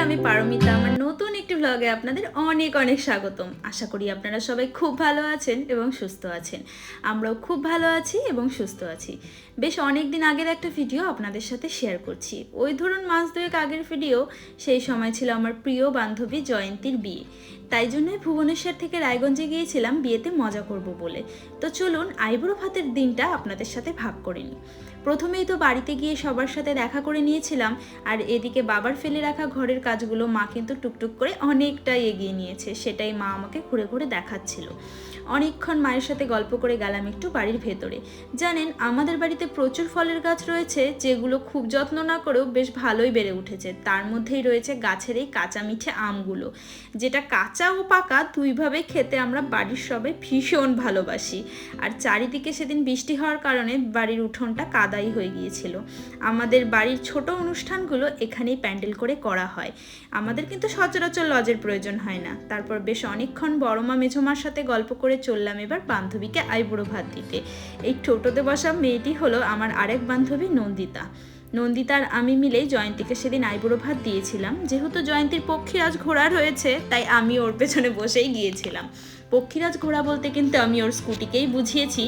আমি পারমিতা। আমার নতুন একটি ব্লগে আপনাদের অনেক অনেক স্বাগতম। আশা করি আপনারা সবাই খুব ভালো আছেন এবং সুস্থ আছেন। আমরাও খুব ভালো আছি এবং সুস্থ আছি। বেশ অনেক দিন আগের একটা ভিডিও আপনাদের সাথে শেয়ার করছি। ওই ধরুন মাস দুয়েক আগের ভিডিও। সেই সময় ছিল আমার প্রিয় বান্ধবী জয়ন্তীর বিয়ে। তাই জন্যই ভুবনেশ্বর থেকে রায়গঞ্জে গিয়েছিলাম বিয়েতে মজা করব বলে। তো চলুন আইবুড়ো ভাতের দিনটা আপনাদের সাথে ভাগ করে নিই। প্রথমেই তো বাড়িতে গিয়ে সবার সাথে দেখা করে নিয়েছিলাম, আর এদিকে বাবার ফেলে রাখা ঘরের কাজগুলো মা কিন্তু টুকটুক করে অনেকটাই এগিয়ে নিয়েছে। সেটাই মা আমাকে ঘুরে ঘুরে দেখাচ্ছিল। অনেকক্ষণ মায়ের সাথে গল্প করে গেলাম একটু বাড়ির ভেতরে। জানেন, আমাদের বাড়িতে প্রচুর ফলের গাছ রয়েছে, যেগুলো খুব যত্ন না করেও বেশ ভালোই বেড়ে উঠেছে। তার মধ্যেই রয়েছে গাছের এই কাঁচা মিঠে আমগুলো, যেটা কাঁচা ও পাকা দুইভাবে খেতে আমরা বাড়ির সবাই ভীষণ ভালোবাসি। আর চারিদিকে সেদিন বৃষ্টি হওয়ার কারণে বাড়ির উঠোনটা কাদাই হয়ে গিয়েছিল। আমাদের বাড়ির ছোট অনুষ্ঠানগুলো এখানেই প্যান্ডেল করে করা হয়। আমাদের কিন্তু সচরাচর লজের প্রয়োজন হয় না। তারপর বেশ অনেকক্ষণ বড়মা মেঝোমার সাথে গল্প করে চললাম এবার বান্ধবীকে আইবুড়ো ভাত দিতে। এই টোটোতে বসা মেয়েটি হলো আমার আরেক বান্ধবী নন্দিতা আর আমি মিলেই জয়ন্তীকে সেদিন আইবুড়ো ভাত দিয়েছিলাম। যেহেতু জয়ন্তীর পক্ষীরাজ ঘোড়া রয়েছে, তাই আমি ওর পেছনে বসেই গিয়েছিলাম। পক্ষীরাজ ঘোড়া বলতে কিন্তু আমি ওর স্কুটিকেই বুঝিয়েছি।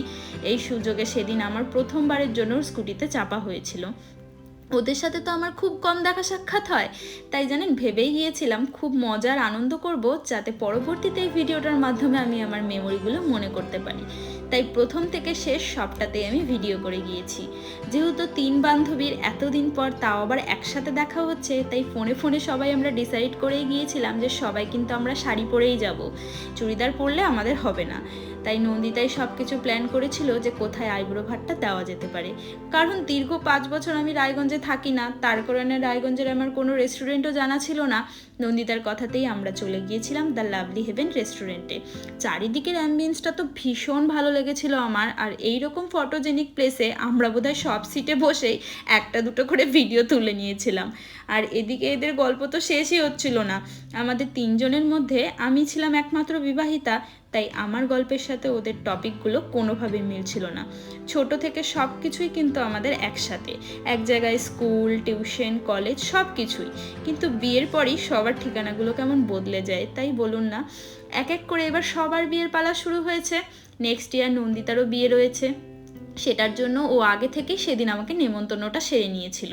এই সুযোগে সেদিন আমার প্রথমবারের জন্য ওর স্কুটিতে চাপা হয়েছিল। ওদের সাথে তো আমার খুব কম দেখা সাক্ষাৎ হয়, তাই জানেন ভেবেই গিয়েছিলাম খুব মজার আনন্দ করব, যাতে পরবর্তীতে এই ভিডিওটার মাধ্যমে আমি আমার মেমোরিগুলো মনে করতে পারি। তাই প্রথম থেকে শেষ সবটাতেই আমি ভিডিও করে গিয়েছি। যেহেতু তিন বান্ধবীর এতদিন পর তাও আবার একসাথে দেখা হচ্ছে, তাই ফোনে ফোনে সবাই আমরা ডিসাইড করেই গিয়েছিলাম যে সবাই কিন্তু আমরা শাড়ি পরেই যাব, চুড়িদার পরলে আমাদের হবে না। তাই নন্দিতাই সব কিছু প্ল্যান করেছিল যে কোথায় আইবুড়ো ভাতটা দেওয়া যেতে পারে। কারণ দীর্ঘ 5 বছর আমি রায়গঞ্জে থাকি না, তার কারণে রায়গঞ্জের আমার কোনো রেস্টুরেন্টও জানা ছিল না। নন্দিতার কথাতেই আমরা চলে গিয়েছিলাম দ্য লাভলি হেভেন রেস্টুরেন্টে। চারিদিকের অ্যাম্বিয়েন্সটা তো ভীষণ ভালো লেগেছিল আমার। আর এইরকম ফটোজেনিক প্লেসে আমরা বোধহয় সব সিটে বসেই একটা দুটো করে ভিডিও তুলে নিয়েছিলাম। আর এদিকে এদের গল্প তো শেষই হচ্ছিল না। আমাদের তিনজনের মধ্যে আমি ছিলাম একমাত্র বিবাহিতা, তাই আমার গল্পের সাথে ওদের টপিকগুলো কোনোভাবেই মিলছিল না। ছোট থেকে সব কিছুই কিন্তু আমাদের একসাথে, এক জায়গায় স্কুল, টিউশন, কলেজ সব কিছুই। কিন্তু বিয়ের পরই সবার ঠিকানাগুলো কেমন বদলে যায়, তাই বলুন না। এক এক করে এবার সবার বিয়ের পালা শুরু হয়েছে। নেক্সট ইয়ার নন্দিতারও বিয়ে রয়েছে। সেটার জন্য ও আগে থেকেই সেদিন আমাকে নেমন্তন্নটা সেরে নিয়েছিল।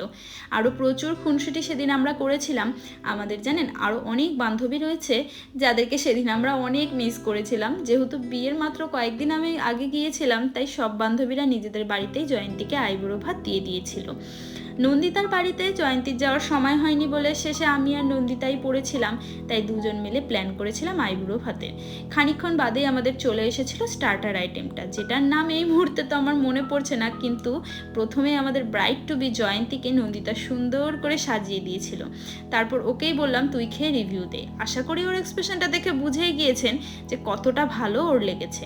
আরও প্রচুর খুনসুটি সেদিন আমরা করেছিলাম। আমাদের জানেন আরও অনেক বান্ধবী রয়েছে, যাদেরকে সেদিন আমরা অনেক মিস করেছিলাম। যেহেতু বিয়ের মাত্র কয়েকদিন আমি আগে গিয়েছিলাম, তাই সব বান্ধবীরা নিজেদের বাড়িতেই জয়ন্তীকে আইবুড়ো ভাত দিয়ে দিয়েছিল। নন্দিতার বাড়িতে জয়ন্তীর যাওয়ার সময় হয়নি বলে শেষে আমি আর নন্দিতাই পড়েছিলাম, তাই দুজন মিলে প্ল্যান করেছিলাম আইবুড়ো ভাতের। খানিকক্ষণ বাদেই আমাদের চলে এসেছিল স্টার্টার আইটেমটা, যেটার নাম এই মুহূর্তে তো আমার মনে পড়ছে না, কিন্তু প্রথমে আমাদের ব্রাইড টু বি জয়ন্তীকে নন্দিতা সুন্দর করে সাজিয়ে দিয়েছিল। তারপর ওকেই বললাম তুই খেয়ে রিভিউ দে। আশা করি ওর এক্সপ্রেশনটা দেখে বুঝেই গিয়েছেন যে কতটা ভালো ওর লেগেছে।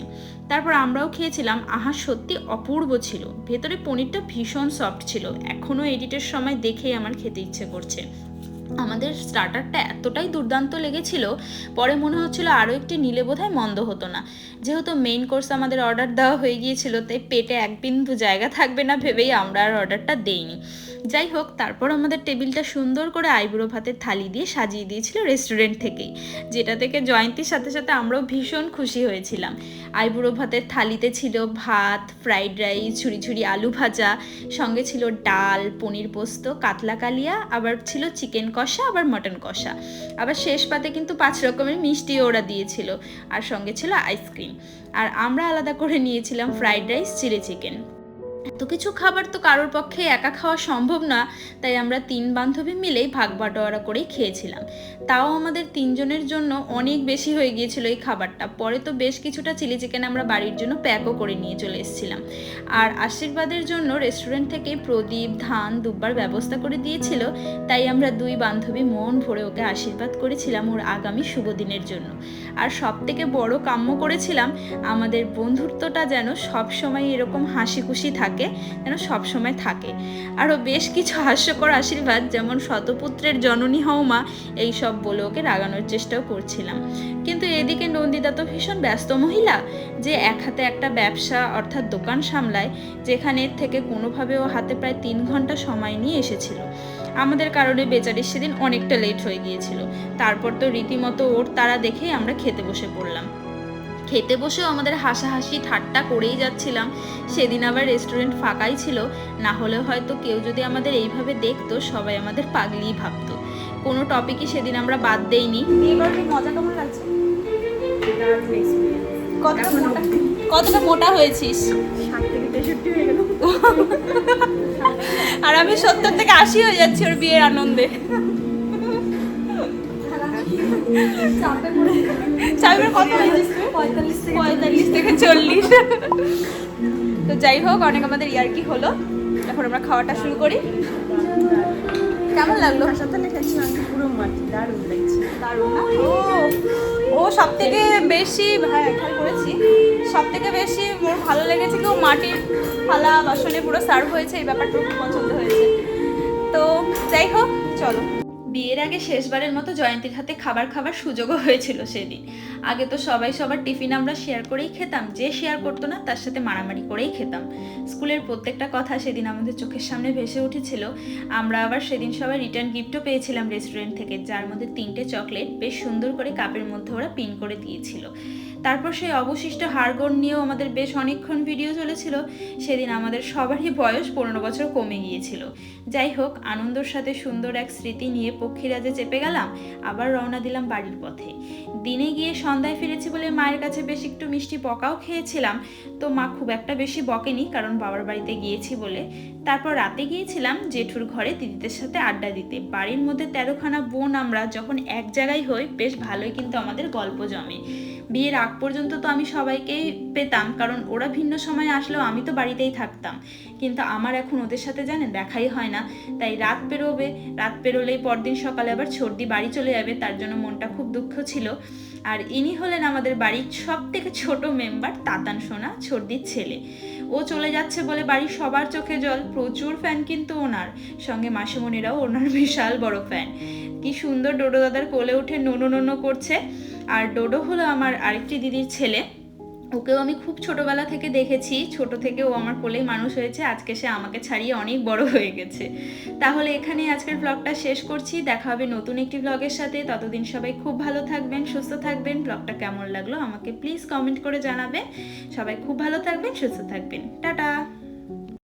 তারপর আমরাও খেয়েছিলাম। আহা, সত্যি অপূর্ব ছিল। ভেতরে পনিরটা ভীষণ সফট ছিল। এখনও এডিটের সময় দেখেই আমার খেতে ইচ্ছে করছে। আমাদের স্টার্টারটা এতটাই দুর্দান্ত লেগেছিল, পরে মনে হচ্ছিল আরও একটি নিলে বোধহয় মন্দ হতো না। যেহেতু মেইন কোর্স আমাদের অর্ডার দেওয়া হয়ে গিয়েছিল, তাই পেটে এক বিন্দু জায়গা থাকবে না ভেবেই আমরা আর অর্ডারটা দেইনি। যাই হোক, তারপর আমাদের টেবিলটা সুন্দর করে আইবুড়ো ভাতের থালি দিয়ে সাজিয়ে দিয়েছিল রেস্টুরেন্ট থেকেই, যেটা থেকে জয়ন্তীর সাথে সাথে আমরাও ভীষণ খুশি হয়েছিলাম। আইবুড়ো ভাতের থালিতে ছিল ভাত, ফ্রাইড রাইস, ঝুরি ঝুরি আলু ভাজা, সঙ্গে ছিল ডাল, পনির পোস্ত, কাতলা কালিয়া, আবার ছিল চিকেন কষা, আবার মটন কষা। আবার শেষ পাতে কিন্তু 5 রকমের মিষ্টিও ওরা দিয়েছিল, আর সঙ্গে ছিল আইসক্রিম। আর আমরা আলাদা করে নিয়েছিলাম ফ্রাইড রাইস, চিলি চিকেন। এত কিছু খাবার তো কারোর পক্ষে একা খাওয়া সম্ভব না, তাই আমরা 3 বান্ধবী মিলেই ভাগ বাটোয়ারা করেই খেয়েছিলাম। তাও আমাদের 3 জনের জন্য অনেক বেশি হয়ে গিয়েছিল এই খাবারটা। পরে তো বেশ কিছুটা চিলি চিকেন আমরা বাড়ির জন্য প্যাকও করে নিয়ে চলে এসেছিলাম। আর আশীর্বাদের জন্য রেস্টুরেন্ট থেকে প্রদীপ, ধান, দুব্বার ব্যবস্থা করে দিয়েছিল, তাই আমরা 2 বান্ধবী মন ভরে ওকে আশীর্বাদ করেছিলাম ওর আগামী শুভ দিনের জন্য। আর সব থেকে বড় কাম্য করেছিলাম আমাদের বন্ধুত্বটা যেন সবসময় এরকম হাসি খুশি থাকে, যেন সবসময় থাকে। আরও বেশ কিছু হাস্যকর আশীর্বাদ, যেমন শতপুত্রের জননী হও মা, এইসব বলে ওকে রাগানোর চেষ্টাও করছিলাম। কিন্তু এদিকে নন্দিতা তো ভীষণ ব্যস্ত মহিলা, যে এক হাতে একটা ব্যবসা অর্থাৎ দোকান সামলায়, যেখানে থেকে কোনোভাবে ও হাতে প্রায় 3 ঘন্টা সময় নিয়ে এসেছিল। আমাদের কারণে বেচারির সেদিন অনেকটা লেট হয়ে গিয়েছিল। তারপর তো রীতিমতো ওর তারা দেখেই আমরা খেতে বসে পড়লাম। খেতে বসেও আমাদের হাসাহাসি ঠাট্টা করেই যাচ্ছিলাম। সেদিন আবার রেস্টুরেন্ট ফাঁকাই ছিল, না হলে হয়তো কেউ যদি আমাদের এইভাবে দেখতো সবাই আমাদের পাগলিই ভাবতো। কোনো টপিকই সেদিন আমরা বাদ দেইনি। এবার মজা কেমন লাগছে? কতটা মোটা হয়েছিস? 60 থেকে 63 হয়ে গেল। আর আমি 70 থেকে 80 হয়ে যাচ্ছি ওর বিয়ের আনন্দে। চাপের কত হয়েছিস? 45 থেকে 40। তো যাই হোক, অনেক আমাদের ইয়ার্কি হলো। এখন আমরা খাওয়াটা শুরু করি। কেমন লাগলো? হাসপাতালে গেছিলাম, পুরো মাটি, দারুণ লাগছে। দারুণ না? ও সব থেকে বেশি খেয়াল করেছি, সব থেকে বেশি ওর ভালো লেগেছে কি ও মাটির থালা বাসনে পুরো সার্ভ হয়েছে, এই ব্যাপারটা খুব পছন্দ হয়েছে। তো যাই হোক, চলো। বিয়ের আগে শেষবারের মতো জয়ন্তীর হাতে খাবার খাবার সুযোগও হয়েছিল সেদিন। আগে তো সবাই সবার টিফিন আমরা শেয়ার করেই খেতাম, যে শেয়ার করতো না তার সাথে মারামারি করেই খেতাম। স্কুলের প্রত্যেকটা কথা সেদিন আমাদের চোখের সামনে ভেসে উঠেছিল। আমরা আবার সেদিন সবাই রিটার্ন গিফটও পেয়েছিলাম রেস্টুরেন্ট থেকে, যার মধ্যে 3টে চকলেট বেশ সুন্দর করে কাপের মধ্যে ওরা পিন করে দিয়েছিল। তারপর সেই অবশিষ্ট হাড়গোড় নিয়েও আমাদের বেশ অনেকক্ষণ ভিডিও চলেছিল। সেদিন আমাদের সবারই বয়স 15 বছর কমে গিয়েছিল। যাই হোক, আনন্দের সাথে সুন্দর এক স্মৃতি নিয়ে পক্ষীরাজে চেপে গেলাম, আবার রওনা দিলাম বাড়ির পথে। দিনে গিয়ে সন্ধ্যায় ফিরেছি বলে মায়ের কাছে বেশ একটু মিষ্টি বকাও খেয়েছিলাম। তো মা খুব একটা বেশি বকেনি, কারণ বাবার বাড়িতে গিয়েছি বলে। তারপর রাতে গিয়েছিলাম জেঠুর ঘরে দিদিদের সাথে আড্ডা দিতে। বাড়ির মধ্যে 13খানা বোন আমরা যখন এক জায়গায় হই, বেশ ভালোই কিন্তু আমাদের গল্প জমে। বিয়ের আগ পর্যন্ত তো আমি সবাইকেই পেতাম, কারণ ওরা ভিন্ন সময়ে আসলেও আমি তো বাড়িতেই থাকতাম। কিন্তু আমার এখন ওদের সাথে জানেন দেখাই হয় না। তাই রাত পেরোলেই পরদিন সকালে আবার ছর্দি বাড়ি চলে যাবে, তার জন্য মনটা খুব দুঃখ ছিল। আর ইনি হলেন আমাদের বাড়ির সব থেকে ছোট মেম্বার, তাতান সোনা, ছর্দির ছেলে। ও চলে যাচ্ছে বলে বাড়ির সবার চোখে জল, প্রচুর ফ্যান কিন্তু ওনার। সঙ্গে মাসিমণিরাও ওনার বিশাল বড় ফ্যান। কি সুন্দর ডোডো দাদার কোলে উঠে নোনো নোনো করছে। আর ডোডো হলো আমার আরেকটি দিদির ছেলে। ওকেও আমি খুব ছোটবেলা থেকে দেখেছি, ছোট থেকে ও আমার কোলেই মানুষ হয়েছে। আজকে সে আমাকে ছাড়িয়ে অনেক বড় হয়ে গেছে। তাহলে এখানেই আজকের ব্লগটা শেষ করছি। দেখা হবে নতুন একটি ব্লগের সাথে। ততদিন সবাই খুব ভালো থাকবেন, সুস্থ থাকবেন। ব্লগটা কেমন লাগলো আমাকে প্লিজ কমেন্ট করে জানাবেন। সবাই খুব ভালো থাকবেন, সুস্থ থাকবেন। টাটা।